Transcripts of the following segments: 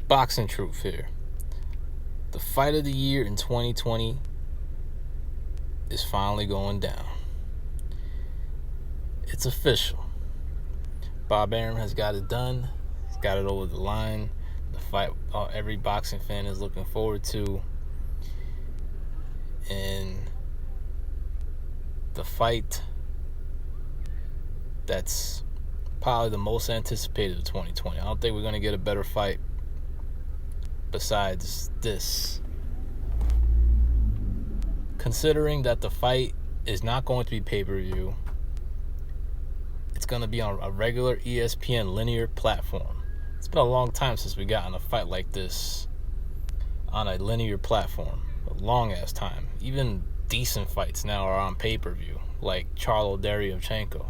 Boxing truth here. The fight of the year in 2020 is finally going down. It's official. Bob Arum has got it done. He's got it over the line. The fight every boxing fan is looking forward to. And the fight that's probably the most anticipated of 2020. I don't think we're going to get a better fight besides this. Considering that the fight is not going to be pay-per-view, it's going to be on a regular ESPN linear platform. It's been a long time since we got on a fight like this on a linear platform. A long-ass time. Even decent fights now are on pay-per-view, like Vasyl Lomachenko,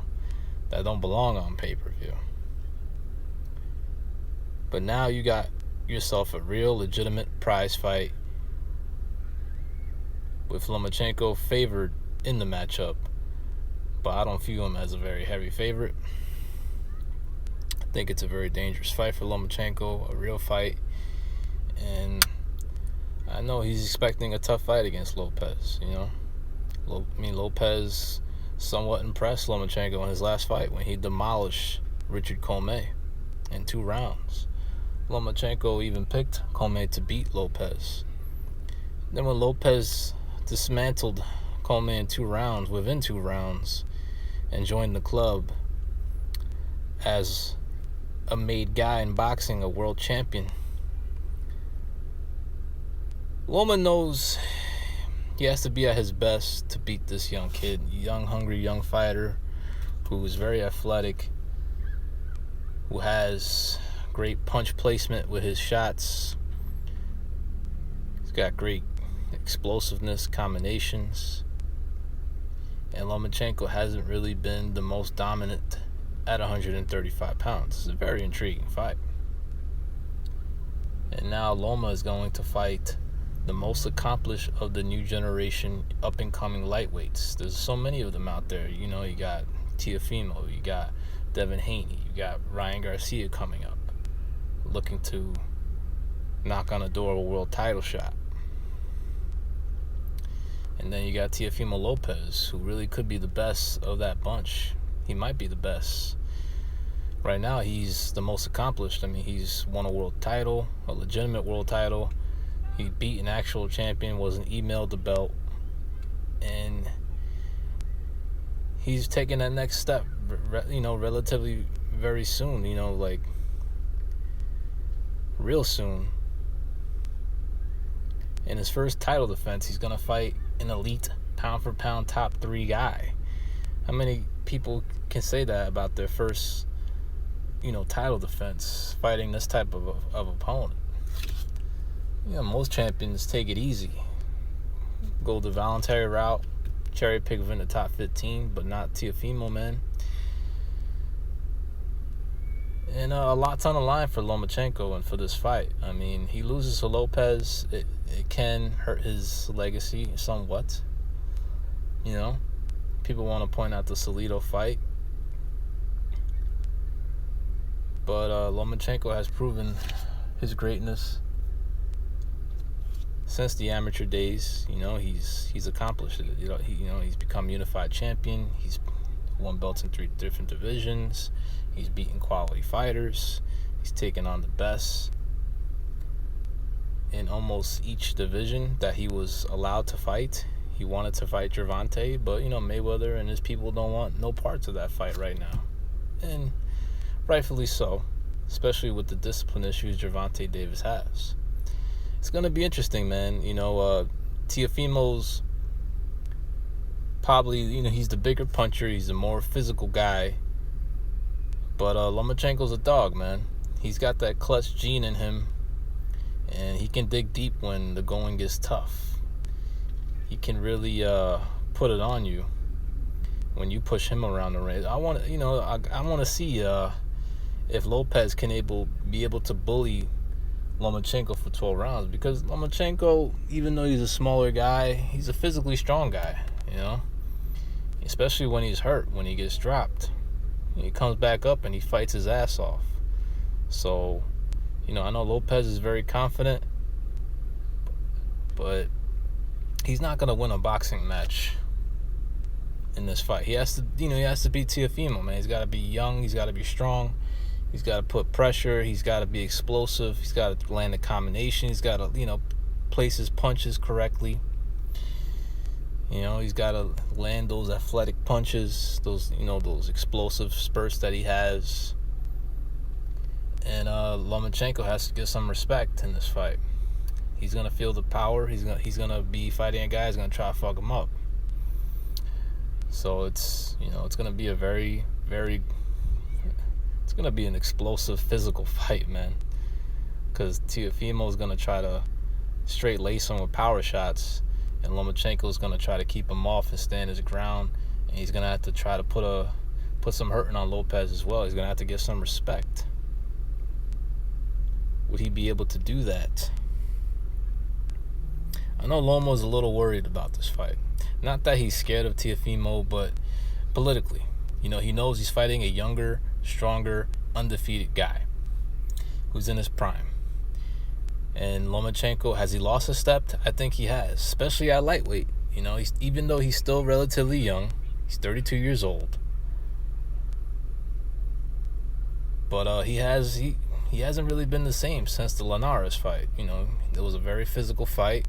that don't belong on pay-per-view. But now you got yourself a real legitimate prize fight with Lomachenko favored in the matchup, but I don't view him as a very heavy favorite. I think it's a very dangerous fight for Lomachenko, a real fight, and I know he's expecting a tough fight against Lopez, you know. Lopez somewhat impressed Lomachenko in his last fight when he demolished Richard Commey in 2 rounds. Lomachenko even picked Commey to beat Lopez. Then when Lopez dismantled Commey within 2 rounds, and joined the club as a made guy in boxing, a world champion, Loma knows he has to be at his best to beat this young kid, young, hungry, young fighter who is very athletic, who has great punch placement with his shots. He's got great explosiveness, combinations. And Lomachenko hasn't really been the most dominant at 135 pounds. It's a very intriguing fight. And now Loma is going to fight the most accomplished of the new generation up-and-coming lightweights. There's so many of them out there. You know, you got Teofimo, you got Devin Haney, you got Ryan Garcia coming up, looking to knock on the door of a world title shot. And then you got Teofimo Lopez, who really could be the best of that bunch. He might be the best. Right now, he's the most accomplished. I mean, he's won a world title, a legitimate world title. He beat an actual champion, wasn't emailed the belt. And he's taking that next step, you know, relatively very soon, you know, like real soon. In his first title defense, he's going to fight an elite pound-for-pound top 3 guy. How many people can say that about their first, you know, title defense, fighting this type of opponent? You know, most champions take it easy. Go the voluntary route, cherry pick within the top 15, but not Teofimo, man. And a lot's on the line for Lomachenko and for this fight. I mean, he loses to Lopez, it can hurt his legacy somewhat. You know, people want to point out the Salido fight. But Lomachenko has proven his greatness since the amateur days. You know, he's accomplished it. He's become unified champion. He's won belts in 3 different divisions. He's beaten quality fighters. He's taken on the best in almost each division that he was allowed to fight. He wanted to fight Gervonta, but, you know, Mayweather and his people don't want no parts of that fight right now. And rightfully so, especially with the discipline issues Gervonta Davis has. It's going to be interesting, man. You know, Teofimo's probably, you know, he's the bigger puncher. He's the more physical guy. But Lomachenko's a dog, man. He's got that clutch gene in him, and he can dig deep when the going gets tough. He can really put it on you when you push him around the ring. I want to see if Lopez can be able to bully Lomachenko for 12 rounds, because Lomachenko, even though he's a smaller guy, he's a physically strong guy, you know, especially when he's hurt, when he gets dropped. He comes back up and he fights his ass off. So, I know Lopez is very confident, but he's not going to win a boxing match in this fight. He has to beat Teofimo, man. He's got to be young. He's got to be strong. He's got to put pressure. He's got to be explosive. He's got to land a combination. He's got to, place his punches correctly. He's got to land those athletic punches, those explosive spurts that he has. And Lomachenko has to get some respect in this fight. He's gonna feel the power. He's gonna be fighting a guy who's gonna try to fuck him up. So it's gonna be a very, very, it's gonna be an explosive physical fight, man. Because Teofimo is gonna try to straight lace him with power shots, and Lomachenko is gonna try to keep him off and stand his ground. And he's gonna have to try to put some hurting on Lopez as well. He's gonna have to get some respect. Would he be able to do that? I know Lomo's a little worried about this fight. Not that he's scared of Teofimo, but politically. He knows he's fighting a younger, stronger, undefeated guy who's in his prime. And Lomachenko, has he lost a step? I think he has, especially at lightweight. Even though he's still relatively young, he's 32 years old. But he hasn't really been the same since the Linares fight. It was a very physical fight.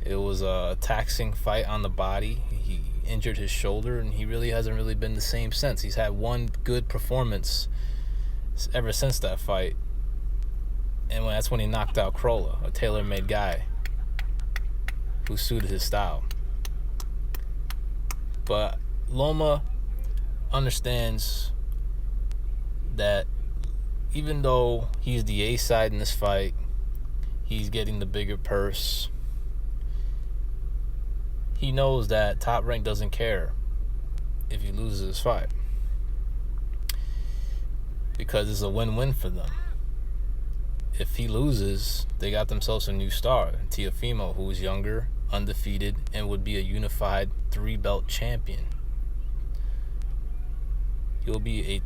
It was a taxing fight on the body. He injured his shoulder, and he really hasn't really been the same since. He's had one good performance ever since that fight, and that's when he knocked out Krolla, a tailor-made guy who suited his style. But Loma understands that even though he's the A side in this fight, he's getting the bigger purse. He knows that Top Rank doesn't care if he loses this fight, because it's a win-win for them. If he loses, they got themselves a new star, Teofimo, who is younger, undefeated, and would be a unified 3-belt champion. He'll be a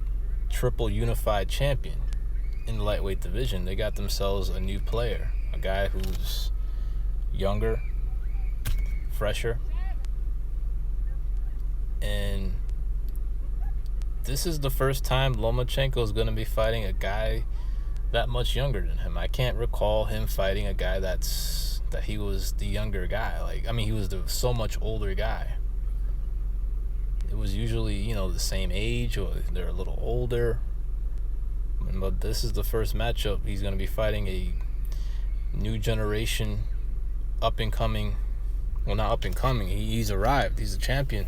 triple unified champion in the lightweight division. They got themselves a new player, a guy who's younger, fresher, and this is the first time Lomachenko is going to be fighting a guy that much younger than him. I can't recall him fighting a guy that he was the younger guy. He was the so much older guy. It was usually, the same age, or they're a little older. But this is the first matchup. He's going to be fighting a new generation, up-and-coming. Well, not up-and-coming. He's arrived. He's a champion.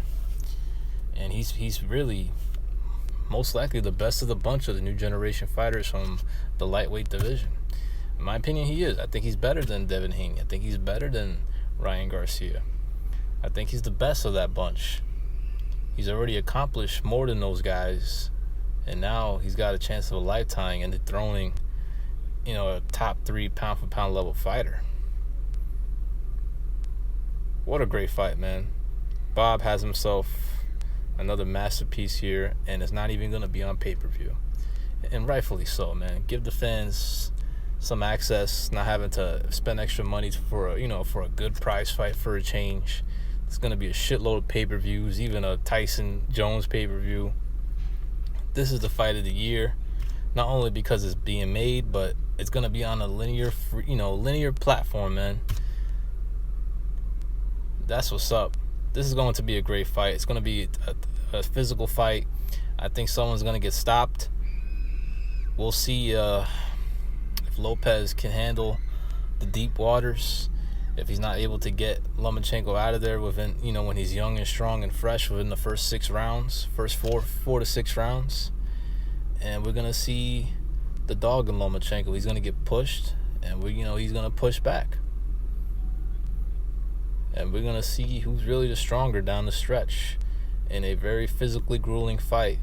And he's really most likely the best of the bunch of the new generation fighters from the lightweight division. In my opinion, he is. I think he's better than Devin Haney. I think he's better than Ryan Garcia. I think he's the best of that bunch. He's already accomplished more than those guys, and now he's got a chance of a lifetime in dethroning, a top 3 pound-for-pound level fighter. What a great fight, man. Bob has himself another masterpiece here, and it's not even going to be on pay-per-view. And rightfully so, man. Give the fans some access, not having to spend extra money for a good prize fight for a change. It's going to be a shitload of pay-per-views, even a Tyson Jones pay-per-view. This is the fight of the year, not only because it's being made, but it's going to be on a linear platform, man. That's what's up. This is going to be a great fight. It's going to be a physical fight. I think someone's going to get stopped. We'll see if Lopez can handle the deep waters. If he's not able to get Lomachenko out of there within, when he's young and strong and fresh within the first 6 rounds, first four to 6 rounds. And we're going to see the dog in Lomachenko. He's going to get pushed, and he's going to push back. And we're going to see who's really the stronger down the stretch in a very physically grueling fight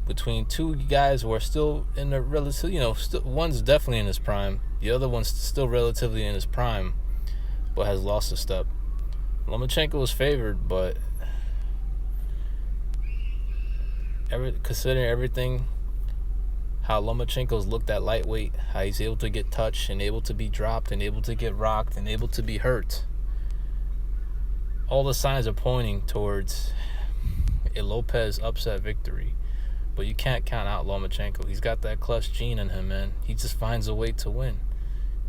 between 2 guys who are still in their relatively, one's definitely in his prime. The other one's still relatively in his prime, but has lost a step. Lomachenko was favored, but considering everything how Lomachenko's looked at lightweight, how he's able to get touched and able to be dropped and able to get rocked and able to be hurt. All the signs are pointing towards a Lopez upset victory. But you can't count out Lomachenko. He's got that clutch gene in him, man. He just finds a way to win.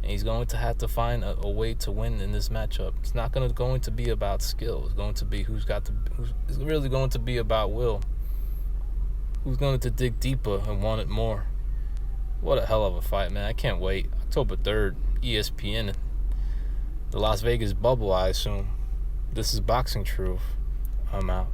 And he's going to have to find a way to win in this matchup. It's not going to be about skill. It's going to be it's really going to be about will. Who's going to dig deeper and want it more. What a hell of a fight, man. I can't wait. October 3rd, ESPN. The Las Vegas bubble, I assume. This is Boxing Truth. I'm out.